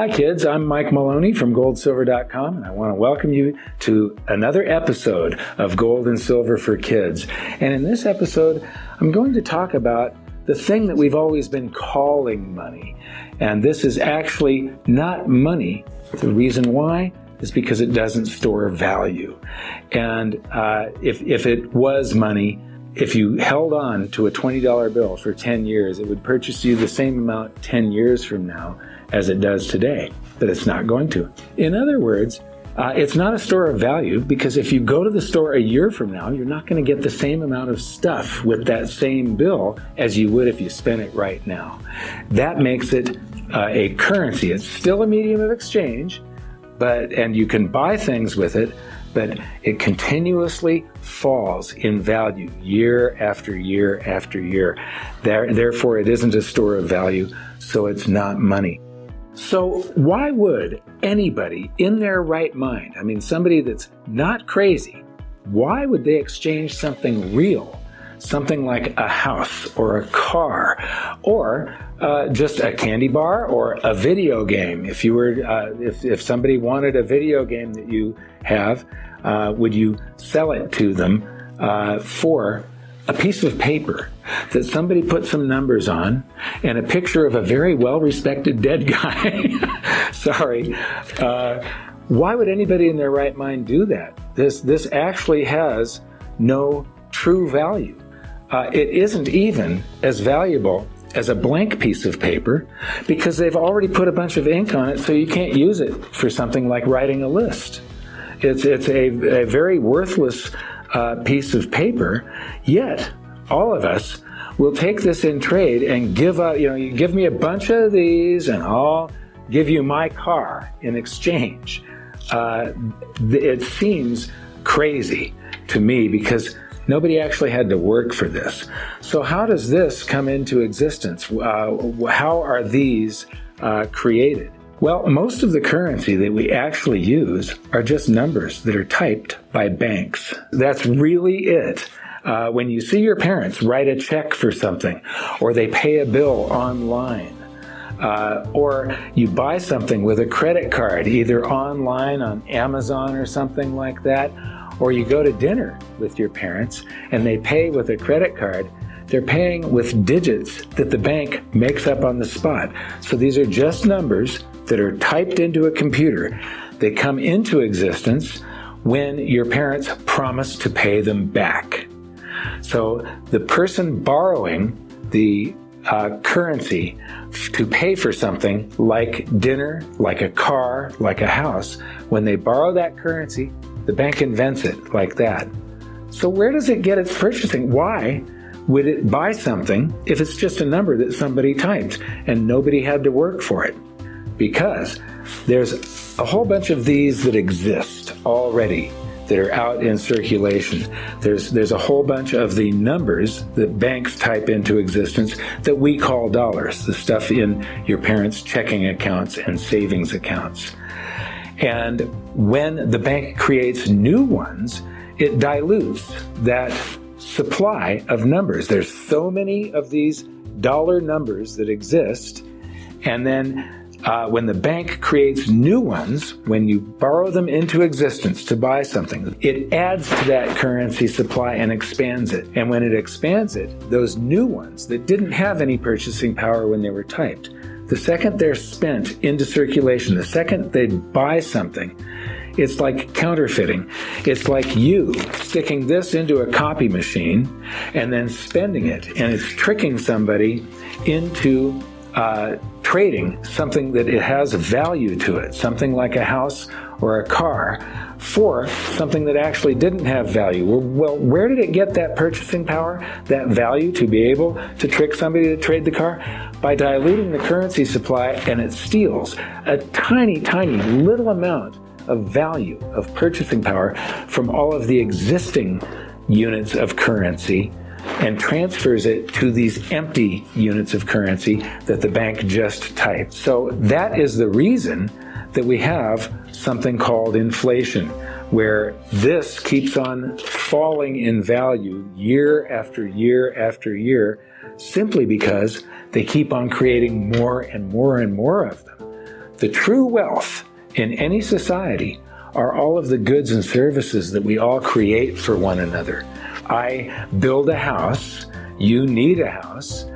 Hi kids, I'm Mike Maloney from goldsilver.com, and I want to welcome you to another episode of Gold and Silver for Kids. And in this episode, I'm going to talk about the thing that we've always been calling money. And this is actually not money. The reason why is because it doesn't store value. And if it was money, if you held on to a $20 bill for 10 years, it would purchase you the same amount 10 years from now as it does today, but it's not going to. In other words, it's not a store of value because if you go to the store a year from now, you're not going to get the same amount of stuff with that same bill as you would if you spent it right now. That makes it a currency. It's still a medium of exchange, and you can buy things with it, but it continuously falls in value year after year after year. Therefore, it isn't a store of value, so it's not money. So why would anybody in their right mind, somebody that's not crazy, why would they exchange something real, something like a house or a car or just a candy bar or a video game? If you were, if somebody wanted a video game that you have, would you sell it to them for a piece of paper that somebody put some numbers on and a picture of a very well-respected dead guy? Sorry. Why would anybody in their right mind do that? This actually has no true value. It isn't even as valuable as a blank piece of paper because they've already put a bunch of ink on it, so you can't use it for something like writing a list. It's a very worthless piece of paper, yet all of us will take this in trade and give up, you give me a bunch of these and I'll give you my car in exchange. It seems crazy to me because nobody actually had to work for this. So how does this come into existence? How are these created? Well, most of the currency that we actually use are just numbers that are typed by banks. That's really it. When you see your parents write a check for something, or they pay a bill online, or you buy something with a credit card, either online on Amazon or something like that, or you go to dinner with your parents and they pay with a credit card, they're paying with digits that the bank makes up on the spot. So these are just numbers that are typed into a computer. They come into existence when your parents promise to pay them back. So the person borrowing the currency to pay for something like dinner, like a car, like a house, when they borrow that currency, the bank invents it like that. So where does it get its purchasing? Why would it buy something if it's just a number that somebody typed and nobody had to work for it? Because there's a whole bunch of these that exist already that are out in circulation. There's a whole bunch of the numbers that banks type into existence that we call dollars, the stuff in your parents' checking accounts and savings accounts. And when the bank creates new ones, it dilutes that supply of numbers. There's so many of these dollar numbers that exist, and then when the bank creates new ones, when you borrow them into existence to buy something, it adds to that currency supply and expands it. And when it expands it, those new ones that didn't have any purchasing power when they were typed, the second they're spent into circulation, the second they buy something, it's like counterfeiting. It's like you sticking this into a copy machine and then spending it. And it's tricking somebody into trading something that it has value to it, something like a house or a car, for something that actually didn't have value. Well, where did it get that purchasing power, that value to be able to trick somebody to trade the car? By diluting the currency supply, and it steals a tiny, tiny little amount of value, of purchasing power from all of the existing units of currency and transfers it to these empty units of currency that the bank just typed. So that is the reason that we have something called inflation, where this keeps on falling in value year after year after year, simply because they keep on creating more and more and more of them. The true wealth in any society are all of the goods and services that we all create for one another. I build a house, you need a house,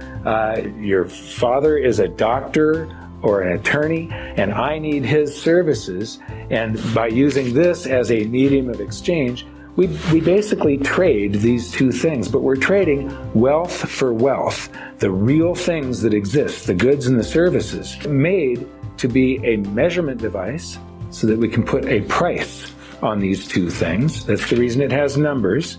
your father is a doctor or an attorney, and I need his services, and by using this as a medium of exchange, we basically trade these two things, but we're trading wealth for wealth, the real things that exist, the goods and the services, made to be a measurement device so that we can put a price on these two things. That's the reason it has numbers.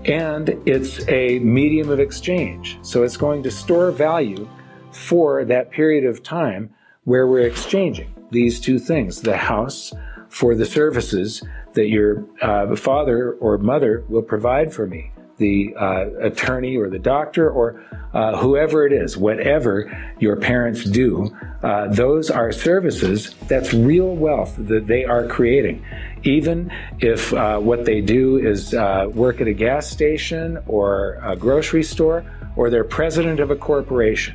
And it's a medium of exchange. So it's going to store value for that period of time where we're exchanging these two things, the house for the services that your father or mother will provide for me, the attorney or the doctor or whoever it is, whatever your parents do, those are services. That's real wealth that they are creating. Even if what they do is work at a gas station or a grocery store, or they're president of a corporation.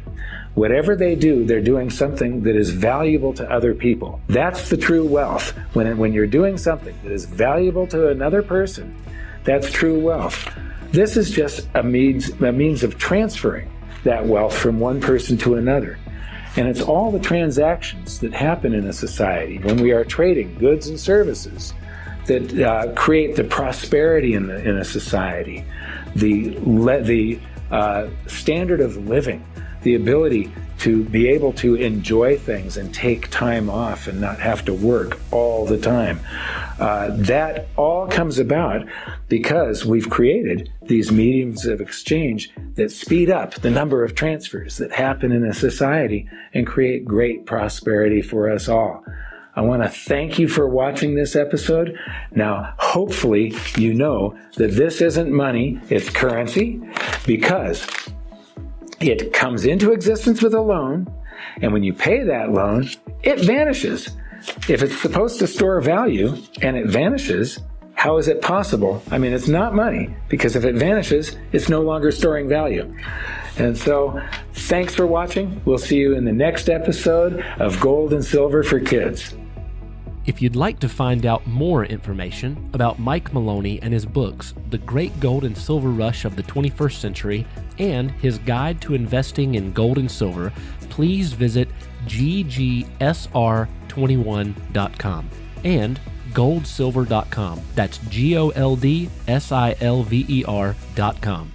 Whatever they do, they're doing something that is valuable to other people. That's the true wealth. When you're doing something that is valuable to another person, that's true wealth. This is just a means of transferring that wealth from one person to another. And it's all the transactions that happen in a society when we are trading goods and services that create the prosperity in a society, the standard of living, the ability to be able to enjoy things and take time off and not have to work all the time. That all comes about because we've created these mediums of exchange that speed up the number of transfers that happen in a society and create great prosperity for us all. I want to thank you for watching this episode. Now, hopefully you know that this isn't money, it's currency, because it comes into existence with a loan, and when you pay that loan, it vanishes. If it's supposed to store value and it vanishes, how is it possible? I mean, it's not money, because if it vanishes, it's no longer storing value. And so, thanks for watching. We'll see you in the next episode of Gold and Silver for Kids. If you'd like to find out more information about Mike Maloney and his books, The Great Gold and Silver Rush of the 21st Century, and his Guide to Investing in Gold and Silver, please visit ggsr21.com and goldsilver.com. That's goldsilver.com.